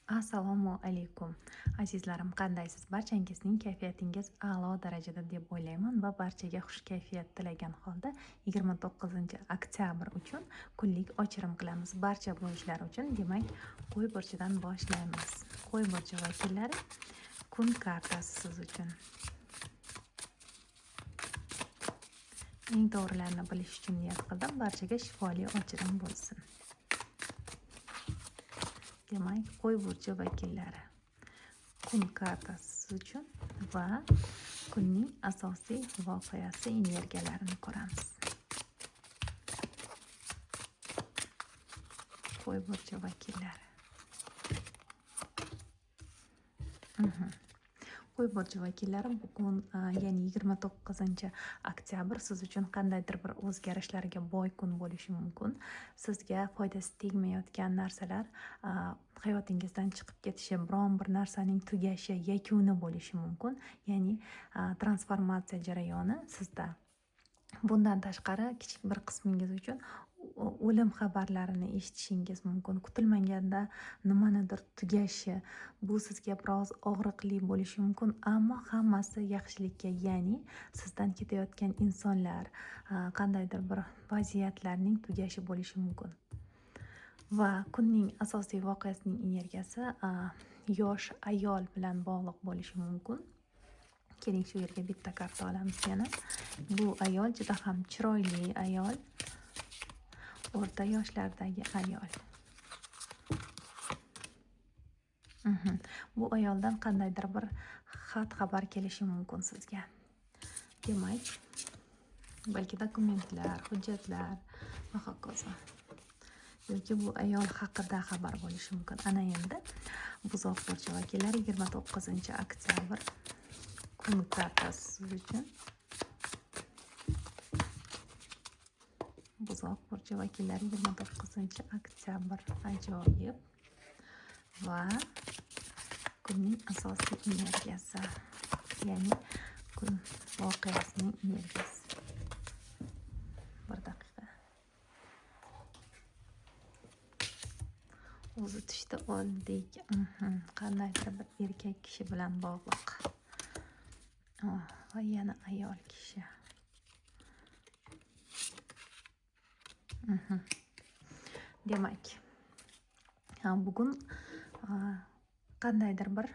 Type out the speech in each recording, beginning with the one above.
Assalomu alaykum azizlarim, qandaysiz? Barchangizning kayfiyatingiz a'lo darajada deb o'ylayman va barchaga xush kayfiyat tilagan holda 29 oktyabr uchun kunlik ochirim qilamiz. Barcha bu ishlar uchun demak qo'y burchidan boshlaymiz. Qo'y burchi vakillari kun kartasi siz uchun. Eng to'g'rilarini bilish uchun niyat qildim. Barchaga shifoli ochirim bo'lsin. Demak, qo'y burchi vakillari kun kartasi uchun va kunning asosiy voqeasi energiyalarini ko'ramiz. Qo'y burchi vakillari. Qo'y burchi vakillari bugun ya'ni 29 oktyabr siz uchun qandaydir bir o'zgarishlarga boy kun bo'lishi mumkin. Sizga foydasi tegmayotgan narsalar hayotingizdan chiqib ketishi, biron bir narsaning tugashi, yakuni bo'lishi mumkin. Ya'ni transformatsiya jarayoni sizda. Bundan tashqari kichik bir qismingiz uchun o'lim xabarlarini eshitishingiz mumkin. Kutilmaganda nimanidir tugashi, bu sizga biroz og'riqli bo'lishi mumkin, ammo hammasi yaxshilikka, ya'ni sizdan ketayotgan insonlar, qandaydir bir vaziyatlarning tugashi bo'lishi mumkin. Va kunning asosiy voqeasining energiyasi yosh ayol bilan bog'liq bo'lishi mumkin. Keling, shu yerga bitta karta olamiz yana. Bu ayol juda ham chiroyli ayol, o'rta yoshlardagi ayol. Bu ayoldan qandaydir bir xat xabar kelishi mumkin sizga. Demak, balki dokumentlar, hujjatlar va hokazo. Yoki bu ayol haqida xabar bo'lishi mumkin. Ana endi buzoq burchi vakillari 29 oktyabr kun kartasi siz uchun. Buzoq burchi vakillari 29 oktyabr ajoyib va kunning asosiy energiyasi, ya'ni kun voqeasining energiyasi. Bir daqiqa. O'zi tushda oldik. Qandaydir bir erkak kishi bilan bog'liq. Va yana ayol kishi. Demak, bugun qandaydir bir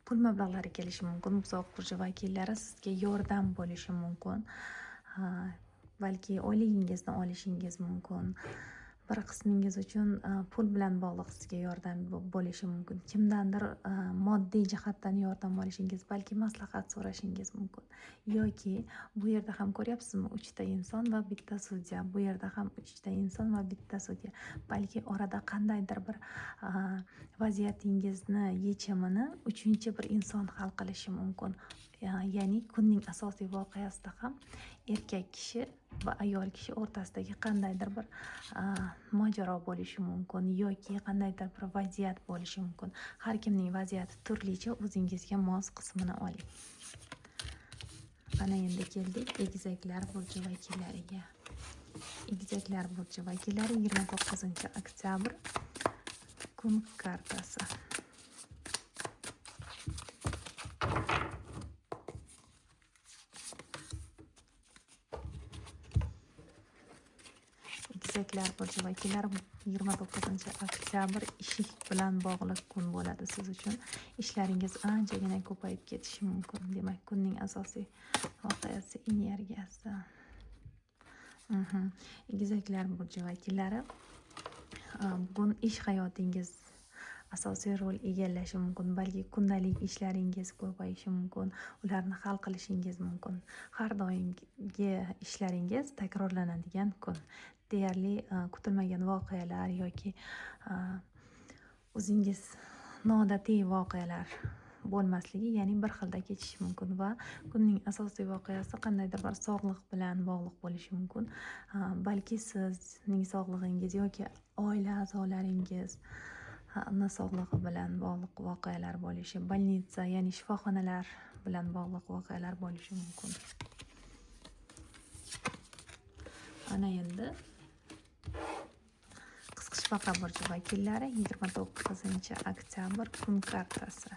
pul mablag'lari kelishi mumkin. Buzoq burchi vakillari sizga yordam bo'lishi mumkin. Balki oyligingizni olishingiz mumkin. Bir qismingiz uchun pul bilan bog'liq sizga yordam bo'lishi mumkin. Kimdandir moddiy jihatdan yordam olishingiz, balki maslahat so'rashingiz mumkin. Yoki bu yerda ham ko'ryapsizmi, 3 ta inson va bitta sudya. Bu yerda ham 3 ta inson va bitta sudya. Balki orada qandaydir bir vaziyatingizni yechimini 3-chi bir inson hal qilishi mumkin. Ya'ni kunning asosiy voqeasida ham erkak kishi va ayol kishi o'rtasidagi qandaydir bir mojaro bo'lishi mumkin yoki qandaydir bir vaziyat bo'lishi mumkin. Har kimning vaziyati turlicha, o'zingizga mos qismini oling. Ana endi keldik egizaklar burchi vakillariga. Egizaklar burchi vakillari 29 oktyabr kun kartasi. Egizaklar burchi vakillari 29 oktyabr ish bilan bog'liq kun bo'ladi siz uchun. Ishlaringiz anchagina ko'payib ketishi mumkin. Demak, kunning asosiy voqeasi energiyasi. Egizaklar burchi vakillari bugun ish hayotingiz asosiy rol egallashi mumkin. Balki kundalik ishlaringiz ko'payishi mumkin. Ularni hal qilishingiz mumkin. Har doimgi ishlaringiz takrorlanadigan kun. Deyarli kutilmagan voqealar yoki o'zingiz noodatiy voqealar bo'lmasligi, ya'ni bir xilda kechishi mumkin va kunning asosiy voqeasi qandaydir bir sog'liq bilan bog'liq bo'lishi mumkin. Balki sizning sog'lig'ingiz yoki oila a'zolaringiz sog'lig'i bilan bog'liq voqealar bo'lishi, больница, ya'ni shifoxonalar bilan bog'liq voqealar bo'lishi mumkin. Ana endi Qishbaqa burji vakillari 29-oktyabr kun kartasi.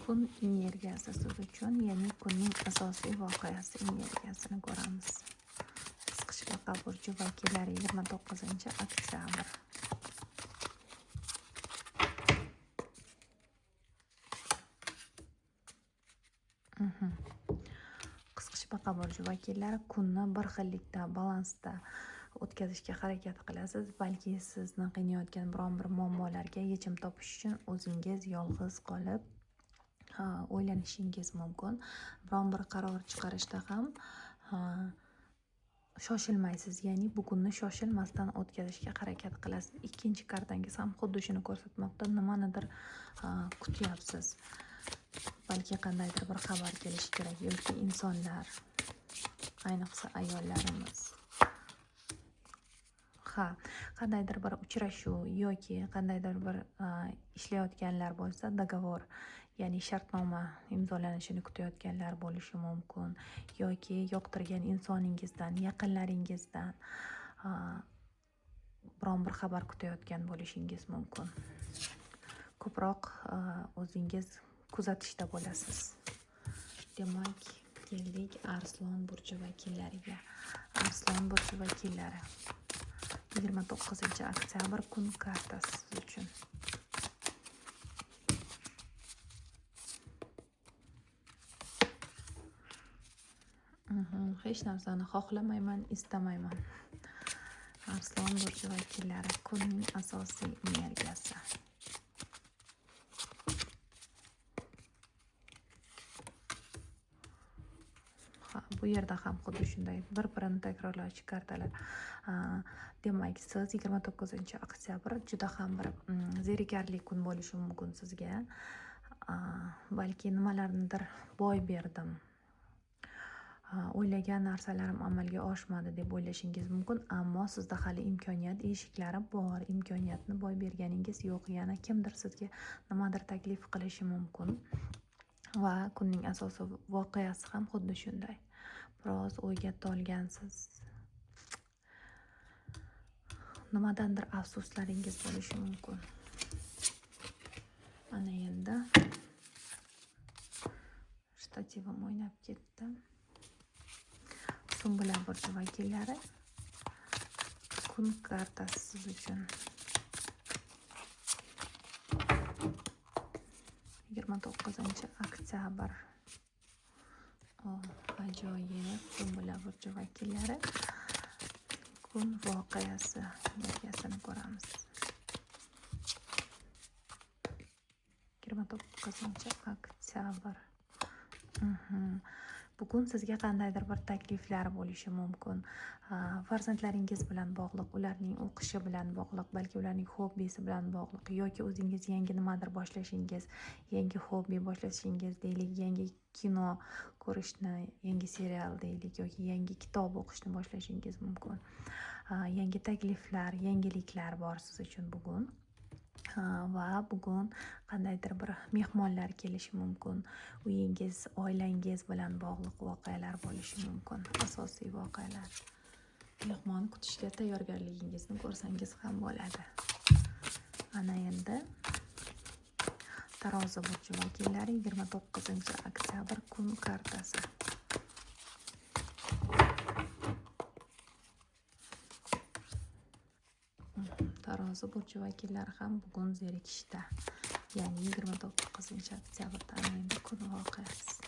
Kun energiyasi siz uchun, ya'ni kunning asosiy voqeasi energiyasini ko'ramiz. Qishbaqa burji vakillari 29-oktyabr. Qishbaqa burji vakillari kunni bir xillikda, balansda o'tkazishga harakat qilasiz, balki sizni qiynayotgan biron bir muammolarga yechim topish uchun o'zingiz yolg'iz qolib o'ylanishingiz mumkin. Biron bir qaror chiqarishda ham shoshilmaysiz, ya'ni bugunni shoshilmasdan o'tkazishga harakat qilasiz. Ikkinchi kartangiz ham xuddi shuni ko'rsatmoqda. Nimanidir kutyapsiz. Balki qandaydir bir xabar kelishi kerak yoki insonlar, ayniqsa ayollarimiz qandaydir bir uchrashuv yoki qandaydir bir ishlayotganlar bo'lsa, dogovor, ya'ni shartnoma imzolanishini kutayotganlar bo'lishi mumkin, yoki yoqtirgan insoningizdan, yaqinlaringizdan biron bir xabar kutayotgan bo'lishingiz mumkin. Ko'proq o'zingiz kuzatishda bo'lasiz. Demak, keldik Arslon burji vakillariga. Arslon burji vakillari 29-oktyabr kun kartasi siz uchun. Hech narsani xohlamayman, istamayman. Arslon burji vakillari kunning asosiy energiyasi. Bu yerda ham xuddi shunday bir-birini takrorlovchi kartalar. Demak, siz 29-oktyabr juda ham bir zerikarli kun bo'lishi mumkin sizga. Balki nimalarnidir boy berdim, o'ylagan narsalarim amalga oshmadi deb o'ylashingiz mumkin, ammo sizda hali imkoniyat eshiklari bor. Imkoniyatni boy berganingiz yo'q. Yana kimdir sizga nimadir taklif qilishi mumkin va kunning asosiy voqeasi ham xuddi shunday. Biroz o'yga tolgansiz. Nimadandir afsuslaringiz bo'lishi mumkin. Mana endi shtativim o'ynab ketdi. Sumbula burji vakillari kun kartasi siz uchun. 29-oktyabr. Ajoyib. Sumbula burji vakillari kun voqeasi energiyasini ko'ramiz. 29-oktyabr. Bugun sizga qandaydir bir takliflar bo'lishi mumkin. Farzandlaringiz bilan bog'liq, ularning o'qishi bilan bog'liq, balki ularning hobbisi bilan bog'liq, yoki o'zingiz yangi nimadir boshlashingiz, yangi hobbi boshlashingiz deylik, yangi kino ko'rishni, yangi serial deylik, yoki yangi kitob o'qishni boshlashingiz mumkin. Yangi takliflar, yangiliklar bor siz uchun bugun. Va bugun qandaydir bir mehmonlar kelishi mumkin. Uyingiz, oilangiz bilan bog'liq voqealar bo'lishi mumkin. Asosiy voqealar. Mehmon kutishga tayyorgarligingizni ko'rsangiz ham bo'ladi. Ana endi Tarozi burji vakillari 29-oktyabr kun kartasi. Tarozi burji vakillari ham bugun zerikishda. Ya'ni 29-oktyabrda ana endi kun voqeasi.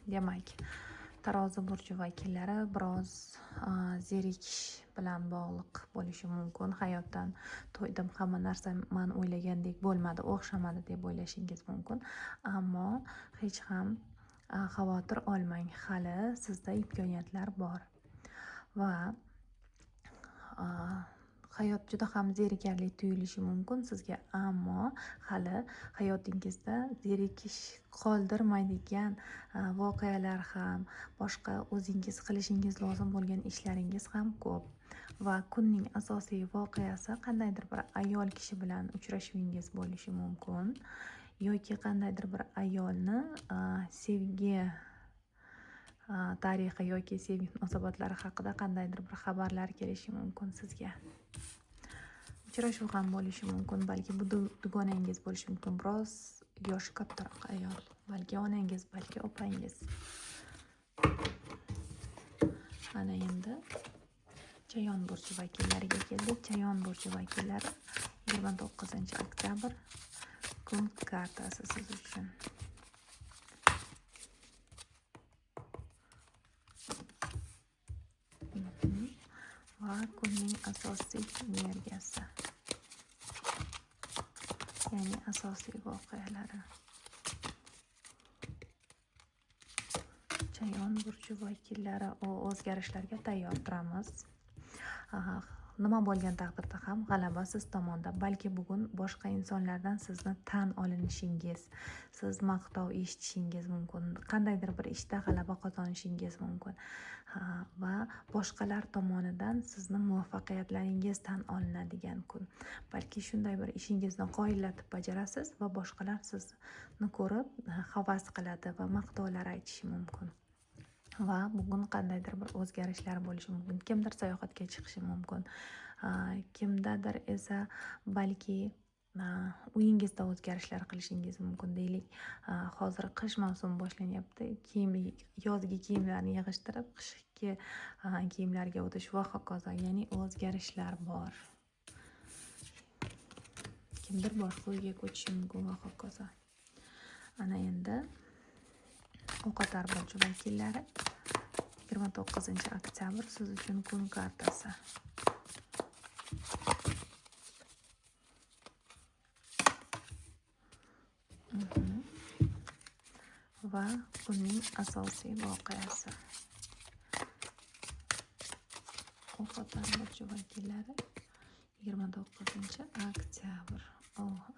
Demak, Tarozi burji vakillari biroz zerikish bilan bog'liq bo'lishi mumkin. Hayotdan to'ydim, hamma narsa men o'ylagandek bo'lmadi, o'xshamadi deb o'ylashingiz mumkin. Ammo hech ham xavotir olmang, hali sizda imkoniyatlar bor va hayot juda ham zerikarli tuyulishi mumkin sizga, ammo hali hayotingizda zerikish qoldirmaydigan voqealar ham, boshqa o'zingiz qilishingiz lozim bo'lgan ishlaringiz ham ko'p. Va kunning asosiy voqeasi qandaydir bir ayol kishi bilan uchrashuvingiz bo'lishi mumkin, yoki qandaydir bir ayolni sevgi tarixi yoki sevgi munosabatlari haqida qandaydir bir xabarlar kelishi mumkin sizga. Uchrashuv ham bo'lishi mumkin, balki bu dugonangiz bo'lishi mumkin, biroz yoshi kattaroq ayol, balki onangiz, balki opangiz. Ana endi Chayon burchi vakillariga keldik. Chayon burchi vakillari 29-oktyabr kun kartasi siz uchun. Va kunning asosiy energiyasi, ya'ni asosiy voqealari. Chayon burchi vakillari, o'zgarishlarga tayyor turamiz. Nima bo'lgan taqdirda ham g'alaba siz tomonda. Balki bugun boshqa insonlardan sizni tan olinishingiz, siz maqtov eshitishingiz mumkin, qandaydir bir ishda g'alaba qozonishingiz mumkin va boshqalar tomonidan sizni muvaffaqiyatlaringiz tan olinadigan kun. Balki shunday bir ishingizni qoyillatib bajarasiz va boshqalar sizni ko'rib havas qiladi va maqtovlar aytishi mumkin. Va bugun qandaydir bir o'zgarishlar bo'lishi mumkin. Kimdir sayohatga chiqishi mumkin. Kimdadir esa balki uyingizda o'zgarishlar qilishingiz mumkin. Deylik, hozir qish mavsumi boshlanyapti. Yozgi kiyimlarni yig'ishtirib, qishki kiyimlarga o'tish va hokazo. Ya'ni o'zgarishlar bor. Kimdir boshqa uyga ko'chishi mumkin va hokazo. Ana endi O'qotar burchi vakillari 29-oktyabr siz uchun kun kartasi. Va kunning asosiy voqeasi. O'qotar burchi vakillari 29-oktyabr.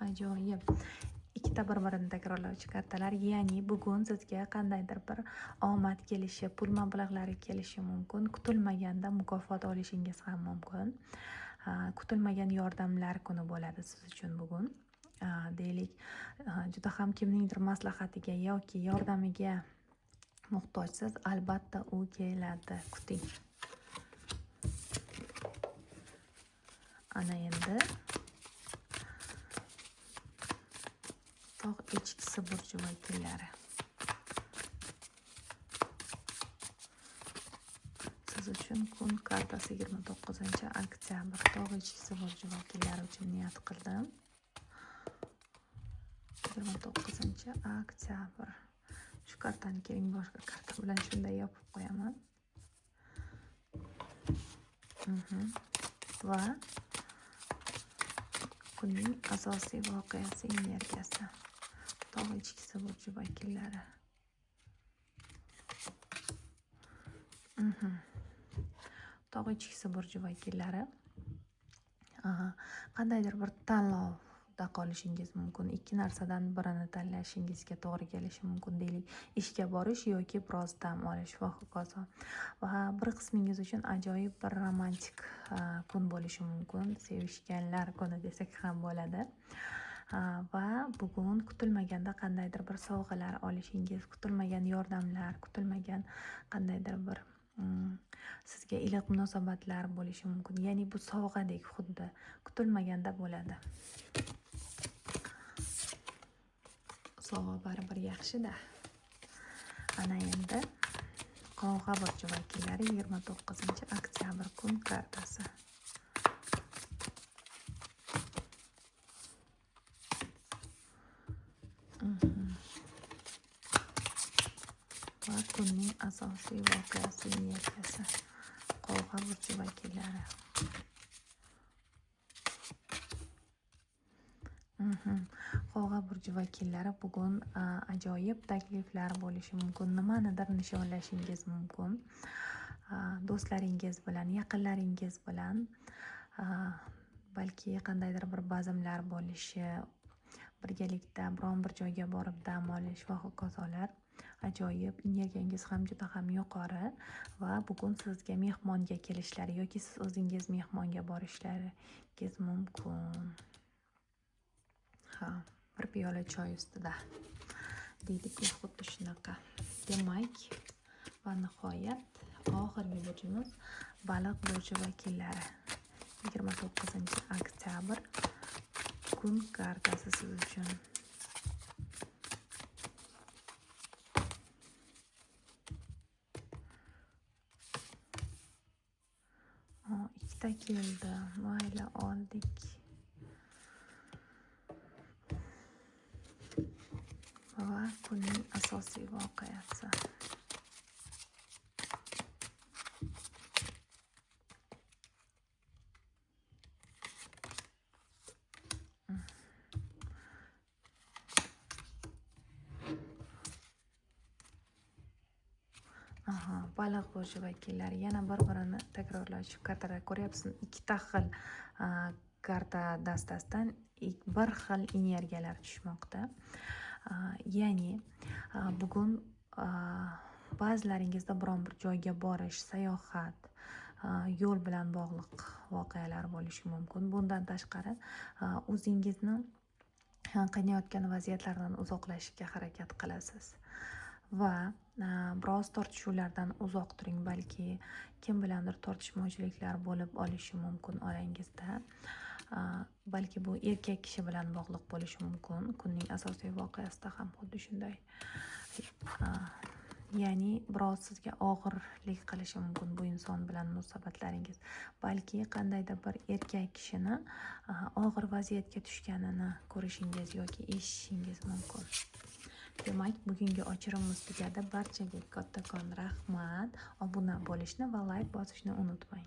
Ajoyib. Ikkita bir-birini takrorlovchi kartalar, ya'ni bugun sizga qandaydir bir omad kelishi, pul mablag'lari kelishi mumkin. Kutilmaganda mukofot olishingiz ham mumkin. Kutilmagan yordamlar kuni bo'ladi siz uchun bugun. Deylik, juda ham kimningdir maslahatiga yoki yordamiga muhtojsiz, albatta u keladi, kuting. Ana endi tog' echkisi burchi vakillari. Siz uchun kun kartasi 29-oktyabr. Tog' echkisi burchi vakillari uchun niyat qildim. 29-oktyabr. Shu kartani keling boshqa karta bilan shunday yopib qo'yaman. Va kunning asosiy voqeasi, energiyasi. Tog' echkisi burchi vakillari. Tog' echkisi burchi vakillari qandaydir bir tanlovda qolishingiz mumkin. Ikki narsadan birini tanlashingizga to'g'ri kelishi mumkin. Deylik, ishga borish yoki biroz dam olish va hokazo. Va bir qismingiz uchun ajoyib bir romantik kun bo'lishi mumkin. Sevishganlar kuni desak ham bo'ladi. Va bugun kutilmaganda qandaydir bir sovg'alar olishingiz, kutilmagan yordamlar, kutilmagan qandaydir bir sizga iliq munosabatlar bo'lishi mumkin. Ya'ni bu sovg'adek xuddi kutilmaganda bo'ladi. Sovg'a baribir yaxshi-da. Ana endi Qovg'a burchi vakillari 29-oktyabr kun kartasi. Va kunning asosiy voqeasi, energiyasi. Qovg'a burchi vakillari. Qovg'a burchi vakillari bugun ajoyib takliflar bo'lishi mumkin. Nimanidir nishonlashingiz mumkin. Do'stlaringiz bilan, yaqinlaringiz bilan balki qandaydir bir bazmlar bo'lishi, birgalikda biron bir joyga borib dam olish va hokazolar. Ajoyib, energiyangiz ham juda ham yuqori va bugun sizga mehmonga kelishlari yoki siz o'zingiz mehmonga borishlaringiz mumkin. Bir piyola choy ustida deydi-ku, xuddi shunaqa. Demak, va nihoyat oxirgi burjimiz baliq burji vakillari. 29-oktyabr kun kartasi siz uchun. Ikkita keldi. Mayli, oldik. Va kunning asosiy voqeasi. Baliq burji vakillari yana bir-birini takrorlovchi kartalar ko'ryapsizmi? Ikkita xil karta dastasidan bir xil energiyalar tushmoqda. Ya'ni bugun ba'zilaringizda biron bir joyga borish, sayohat, yo'l bilan bog'liq voqealar bo'lishi mumkin. Bundan tashqari o'zingizni qiynayotgan vaziyatlardan uzoqlashishga harakat qilasiz va biroz tortishuvlardan uzoq turing. Balki kim bilandir tortishmovchiliklar bo'lib olishi mumkin orangizda. Balki bu erkak kishi bilan bog'liq bo'lishi mumkin. Kunning asosiy voqeasida ham xuddi shunday. Ya'ni biroz sizga og'irlik qilishi mumkin bu inson bilan munosabatlaringiz. Balki qandaydir bir erkak kishini og'ir vaziyatga tushganini ko'rishingiz yoki eshitishingiz mumkin. Demak, bugungi ochirimiz tugadi. Barchaga kattakon rahmat. Obuna bo'lishni va like bosishni unutmang.